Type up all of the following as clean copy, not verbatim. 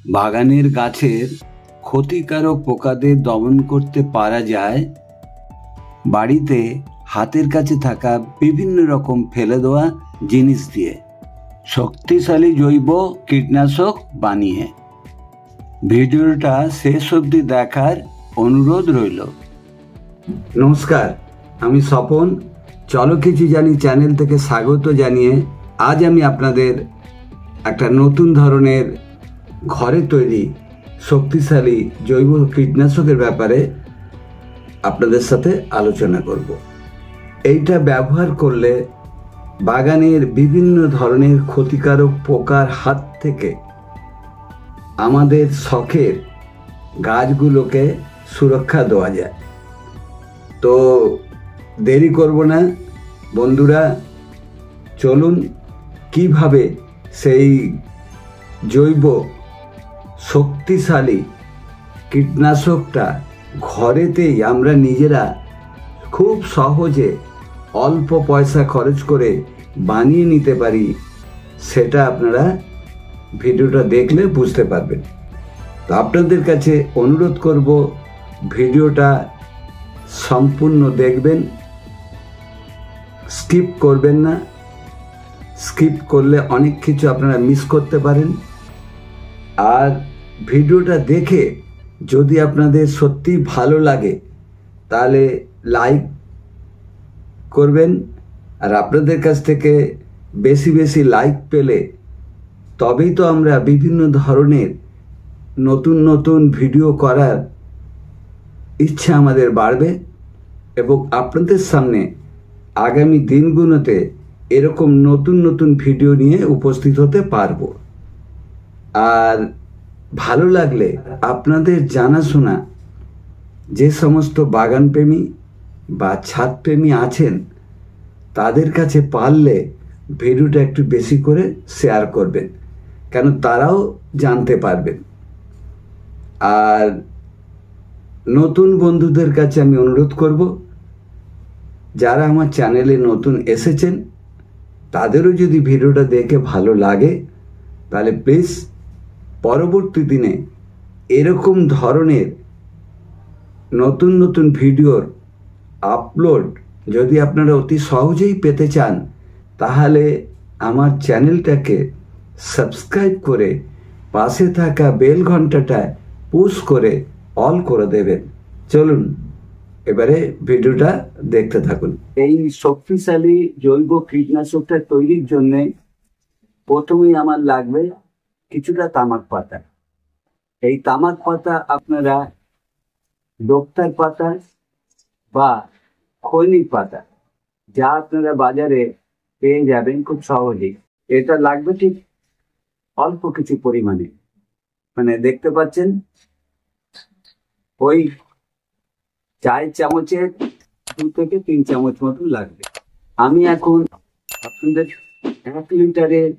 বাগানের গাছের ক্ষতিকারক পোকাদের দমন করতে পারা যায় বাড়িতে হাতের কাছে থাকা বিভিন্ন রকম ফেলে দেওয়া জিনিস দিয়ে, শক্তিশালী জৈব কীটনাশক বানিয়ে। ভিডিওটা শেষ অবধি দেখার অনুরোধ রইল। নমস্কার, আমি স্বপন, চলো কিছু জানি চ্যানেল থেকে স্বাগত জানিয়ে আজ আমি আপনাদের একটা নতুন ধরনের ঘরে তৈরি শক্তিশালী জৈব কীটনাশকের ব্যাপারে আপনাদের সাথে আলোচনা করব। এইটা ব্যবহার করলে বাগানের বিভিন্ন ধরনের ক্ষতিকারক পোকার হাত থেকে আমাদের শখের গাছগুলোকে সুরক্ষা দেওয়া যায়। তো দেরি করব না বন্ধুরা, চলুন কিভাবে সেই জৈব শক্তিশালী কীটনাশকটা ঘরেতেই আমরা নিজেরা খুব সহজে অল্প পয়সা খরচ করে বানিয়ে নিতে পারি, সেটা আপনারা ভিডিওটা দেখলে বুঝতে পারবেন। তো আপনাদের কাছে অনুরোধ করব, ভিডিওটা সম্পূর্ণ দেখবেন, স্কিপ করবেন না। স্কিপ করলে অনেক কিছু আপনারা মিস করতে পারেন। আর ভিডিওটা দেখে যদি আপনাদের সত্যি ভালো লাগে তাহলে লাইক করবেন। আর আপনাদের কাছ থেকে বেশি বেশি লাইক পেলে তবেই তো আমরা বিভিন্ন ধরনের নতুন নতুন ভিডিও করার ইচ্ছা আমাদের বাড়বে এবং আপনাদের সামনে আগামী দিনগুলোতে এরকম নতুন নতুন ভিডিও নিয়ে উপস্থিত হতে পারবো। আর ভালো লাগলে আপনাদের জানাশোনা যে সমস্ত বাগানপ্রেমী বা ছাদপ্রেমী আছেন তাদের কাছে পারলে ভিডিওটা একটু বেশি করে শেয়ার করবেন, কেন তারাও জানতে পারবেন। আর নতুন বন্ধুদের কাছে আমি অনুরোধ করব, যারা আমার চ্যানেলে নতুন এসেছেন তাদেরও যদি ভিডিওটা দেখে ভালো লাগে তাহলে প্লিজ পরবর্তী দিনে এরকম ধরনের নতুন নতুন ভিডিওর আপলোড যদি আপনারা অতি সহজেই পেতে চান তাহলে আমার চ্যানেলটাকে সাবস্ক্রাইব করে পাশে থাকা বেল ঘন্টাটায় পুশ করে অল করে দেবেন। চলুন এবারে ভিডিওটা দেখতে থাকুন। এই শক্তিশালী জৈব কীটনাশকটা তৈরির জন্য প্রথমেই আমার লাগবে কিছুটা তামাক পাতা। এই তামাক পাতা আপনারা দোক্তার পাতা বা খৈনির পাতা, যা আপনারা বাজারে পেয়ে যাবেন খুব সহজেই। এটা লাগবে ঠিক অল্প কিছু পরিমাণে, মানে দেখতে পাচ্ছেন ওই 4 চামচের 2 থেকে 3 চামচ মতন লাগবে। আমি এখন আপনাদের 1 লিটারের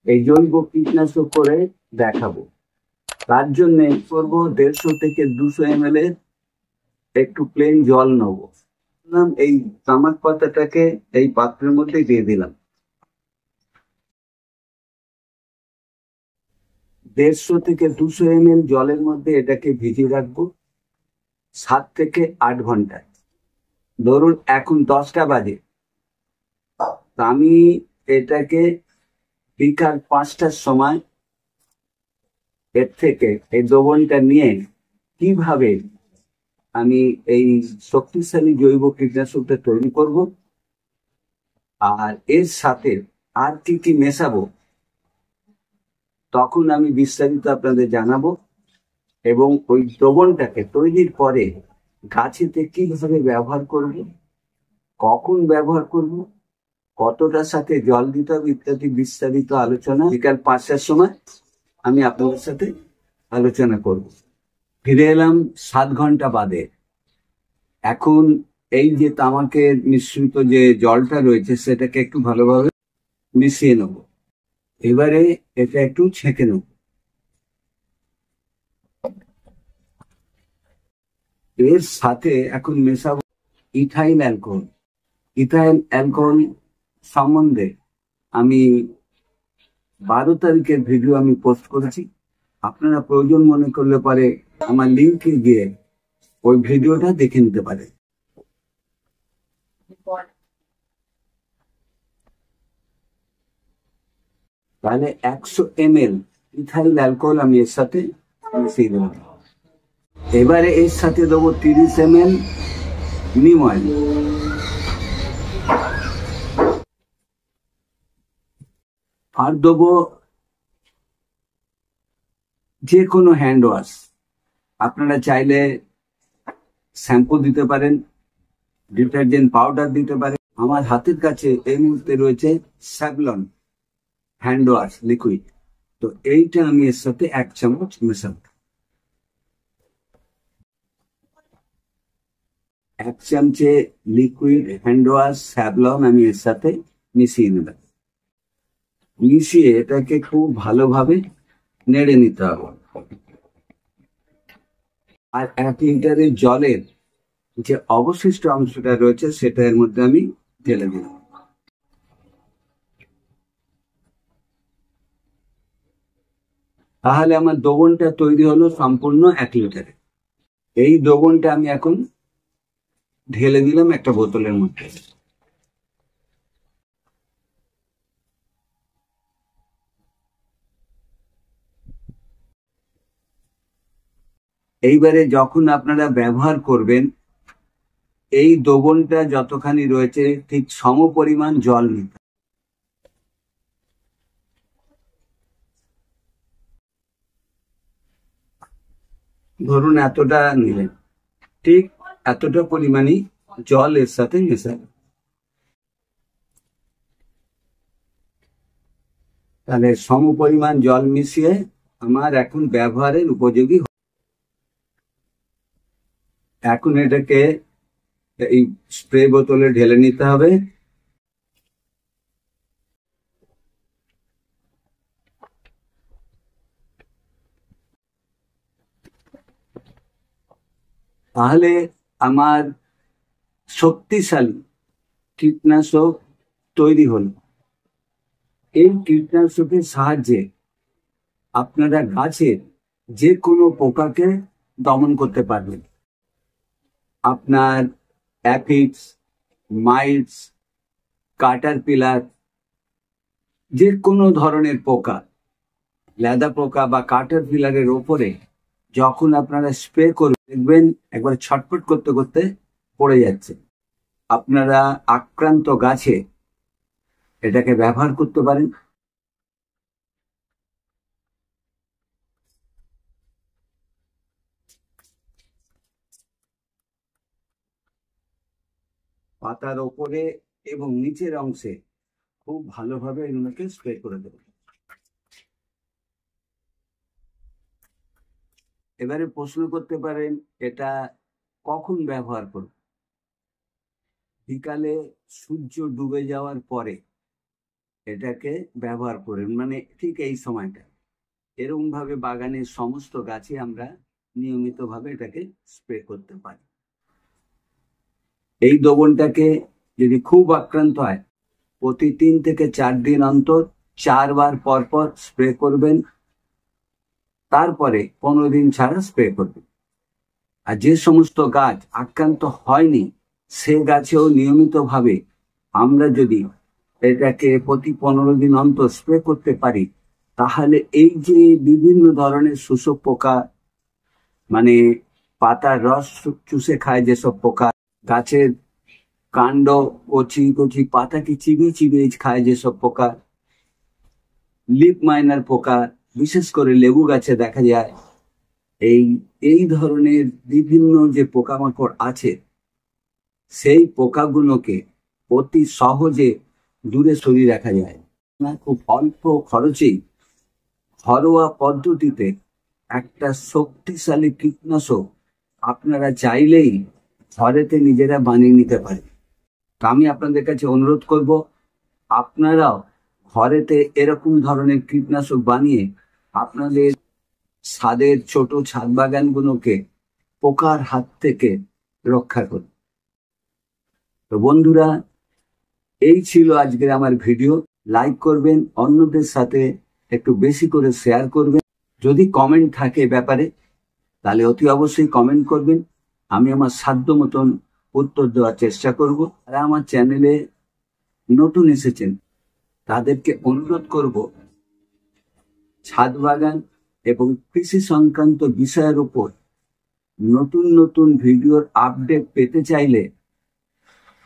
এই জৈব কীটনাশক করে দেখাবো। তার জন্য করবো 150 থেকে 200 ml এর একটু প্লেন জল নেব। এই তামাক পাতাটাকে এই পাত্রের মধ্যে দিয়ে দিলাম। 150 থেকে 200 ml জলের মধ্যে এটাকে ভিজিয়ে রাখবো 7 থেকে 8 ঘন্টা। ধরুন এখন 10টা বাজে, আমি এটাকে বিকাল 5টার সময় এর থেকে এই দ্রবণটা নিয়ে কিভাবে আমি এই শক্তিশালী জৈব কীটনাশকটা তৈরি করব আর এর সাথে আর কি কি মেশাবো তখন আমি বিস্তারিত আপনাদের জানাবো। এবং ওই দ্রবণটাকে তৈরির পরে গাছেতে কিভাবে ব্যবহার করব, কখন ব্যবহার করব, কতটার সাথে জল দিতে হবে ইত্যাদি বিস্তারিত আলোচনা বিকাল 5টার সময় আমি আপনাদের সাথে আলোচনা করব। ফিরে এলাম 7 ঘন্টা বাদে। এখন এই যে তামাকের মিশ্রিত যে জলটা রয়েছে সেটাকে একটু ভালোভাবে মিশিয়ে নেব। এবারে এটা একটু ছেঁকে নেব। এর সাথে এখন মেশাবো ইথাইল অ্যালকোহল। ইথাইল অ্যালকোহল সম্বন্ধে আমি 12 তারিখের ভিডিও আমি পোস্ট করেছি, আপনারা প্রয়োজন মনে করলে পারে আমার লিঙ্কে গিয়ে ওই ভিডিওটা দেখে নিতে পারে। তাহলে 100 ml ইথাইল অ্যালকোহল আমি এর সাথে মিশিয়ে দিলাম। এবারে এর সাথে দেবো 30 ml নিম অয়েল। আর দেবো যে কোনো হ্যান্ড ওয়াশ। আপনারা চাইলে শ্যাম্পু দিতে পারেন, ডিটারজেন্ট পাউডার দিতে পারেন। আমার হাতের কাছে এই মুহূর্তে রয়েছে স্যাভলন হ্যান্ড ওয়াশ লিকুইড, তো এইটা আমি এর সাথে 1 চামচ মেশাবো। 1 চামচে লিকুইড হ্যান্ড ওয়াশ স্যাভলন আমি এর সাথে মিশিয়ে নেব। মিশিয়ে এটাকে খুব ভালোভাবে নেড়ে নিতে হবে। আর 1 লিটারের জলের যে অবশিষ্ট অংশটা রয়েছে সেটা এর মধ্যে আমি ঢেলে দিলাম। তাহলে আমার দ্রবণটা তৈরি হলো সম্পূর্ণ 1 লিটারে। এই দ্রবণটা আমি এখন ঢেলে দিলাম একটা বোতলের মধ্যে। এইবারে যখন আপনারা ব্যবহার করবেন এই দ্রবণটা যতখানি রয়েছে ঠিক সমপরিমাণ জল নিতে। ধরুন এতটা নিলেন, ঠিক এতটা পরিমাণই জল এর সাথে মেশাবেন। তাহলে সমপরিমাণ জল মিশিয়ে আমার এখন ব্যবহারের উপযোগী। এখন এটাকে এই স্প্রে বোতলে ঢেলে নিতে হবে। তাহলে আমার শক্তিশালী কীটনাশক তৈরি হলো। এই কীটনাশকের সাহায্যে আপনারা গাছের যে কোনো পোকাকে দমন করতে পারবেন। আপনার অ্যাপিডস, মাইটস, কাটারপিলার, যে কোনো ধরনের পোকা, লেদা পোকা বা কাটারপিলারের ওপরে যখন আপনারা স্প্রে করবেন দেখবেন একবার ছটফট করতে করতে পড়ে যাচ্ছে। আপনারা আক্রান্ত গাছে এটাকে ব্যবহার করতে পারেন। পাতার ওপরে এবং নিচের অংশে খুব ভালোভাবে এগুলোকে স্প্রে করে দেবেন। এবারে প্রশ্ন করতে পারেন এটা কখন ব্যবহার করব? বিকালে সূর্য ডুবে যাওয়ার পরে এটাকে ব্যবহার করেন, মানে ঠিক এই সময়টা। এরকম ভাবে বাগানের সমস্ত গাছে আমরা নিয়মিতভাবে এটাকে স্প্রে করতে পারি। এই দ্রবণটাকে যদি খুব আক্রান্ত হয় প্রতি 3 থেকে 4 দিন অন্তর 4 বার পর পর স্প্রে করবেন, তারপরে 15 দিন ছাড়া স্প্রে করবেন। আর যে সমস্ত গাছ আক্রান্ত হয়নি সে গাছেও নিয়মিতভাবে আমরা যদি এটাকে প্রতি 15 দিন অন্তর স্প্রে করতে পারি তাহলে এই যে বিভিন্ন ধরনের শোষক পোকা, মানে পাতার রস চুষে খায় যেসব পোকা, গাছের কাণ্ড কচি কচি পাতাকে চিবিয়ে চিবিয়ে খায় যেসব পোকা, লিপ মাইনার পোকা বিশেষ করে লেবু গাছে দেখা যায়, এই ধরনের বিভিন্ন যে পোকামাকড় আছে সেই পোকাগুলোকে অতি সহজে দূরে সরিয়ে রাখা যায়। খুব অল্প খরচেই ঘরোয়া পদ্ধতিতে একটা শক্তিশালী কীটনাশক আপনারা চাইলেই ঘরেতে নিজেরা বানিয়ে নিতে পারেন। তা আমি আপনাদের কাছে অনুরোধ করব আপনারাও ঘরেতে এরকম ধরনের কীটনাশক বানিয়ে আপনাদের ছাদের ছোট ছাদ বাগানগুলোকে পোকার হাত থেকে রক্ষা করুন। তো বন্ধুরা, এই ছিল আজকের আমার ভিডিও। লাইক করবেন, অন্যদের সাথে একটু বেশি করে শেয়ার করবেন। যদি কমেন্ট থাকে ব্যাপারে তাহলে অতি অবশ্যই কমেন্ট করবেন, আমি আমার সাধ্য মতন উত্তর দেওয়ার চেষ্টা করব। আর আমার চ্যানেলে নতুন এসেছেন তাদেরকে অনুরোধ করব, ছাদ বাগান এবং কৃষি সংক্রান্ত বিষয়ের উপর নতুন নতুন ভিডিওর আপডেট পেতে চাইলে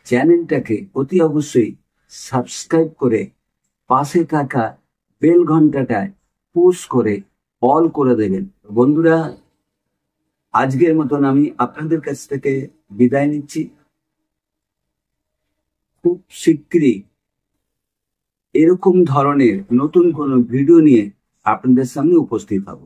চ্যানেলটাকে অতি অবশ্যই সাবস্ক্রাইব করে পাশে থাকা বেল ঘন্টাটায় পুশ করে অল করে দেবেন। বন্ধুরা, আজকের মতন আমি আপনাদের কাছ থেকে বিদায় নিচ্ছি। খুব শীঘ্রই এরকম ধরনের নতুন কোনো ভিডিও নিয়ে আপনাদের সামনে উপস্থিত হব।